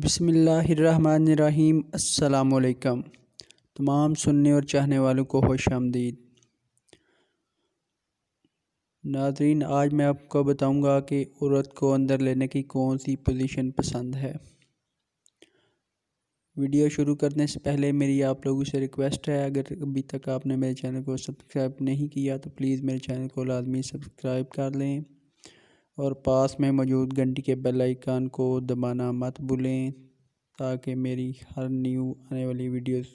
بسم اللہ الرحمن الرحیم۔ السلام علیکم تمام سننے اور چاہنے والوں کو خوش آمدید۔ ناظرین، آج میں آپ کو بتاؤں گا کہ عورت کو اندر لینے کی کون سی پوزیشن پسند ہے۔ ویڈیو شروع کرنے سے پہلے میری آپ لوگوں سے ریکویسٹ ہے، اگر ابھی تک آپ نے میرے چینل کو سبسکرائب نہیں کیا تو پلیز میرے چینل کو لازمی سبسکرائب کر لیں اور پاس میں موجود گھنٹی کے بیل آئیکن کو دبانا مت بھولیں تاکہ میری ہر نیو آنے والی ویڈیوز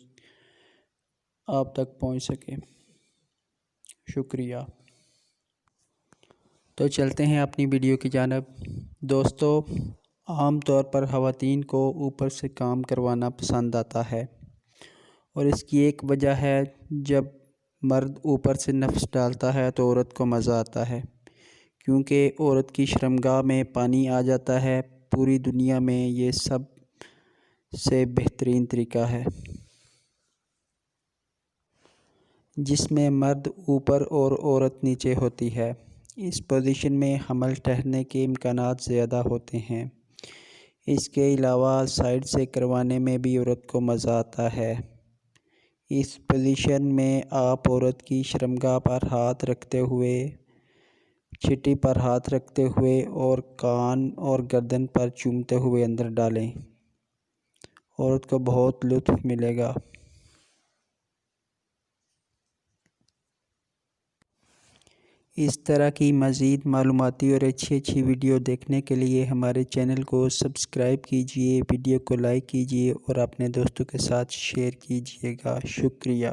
آپ تک پہنچ سکے۔ شکریہ۔ تو چلتے ہیں اپنی ویڈیو کی جانب۔ دوستو، عام طور پر خواتین کو اوپر سے کام کروانا پسند آتا ہے، اور اس کی ایک وجہ ہے جب مرد اوپر سے نفس ڈالتا ہے تو عورت کو مزہ آتا ہے، کیونکہ عورت کی شرمگاہ میں پانی آ جاتا ہے۔ پوری دنیا میں یہ سب سے بہترین طریقہ ہے جس میں مرد اوپر اور عورت نیچے ہوتی ہے۔ اس پوزیشن میں حمل ٹھہرنے کے امکانات زیادہ ہوتے ہیں۔ اس کے علاوہ سائیڈ سے کروانے میں بھی عورت کو مزہ آتا ہے۔ اس پوزیشن میں آپ عورت کی شرمگاہ پر ہاتھ رکھتے ہوئے، چھٹی پر ہاتھ رکھتے ہوئے اور کان اور گردن پر چومتے ہوئے اندر ڈالیں۔ عورت کو بہت لطف ملے گا۔ اس طرح کی مزید معلوماتی اور اچھی ویڈیو دیکھنے کے لیے ہمارے چینل کو سبسکرائب کیجیے، ویڈیو کو لائک کیجیے اور اپنے دوستوں کے ساتھ شیئر کیجیے گا۔ شکریہ۔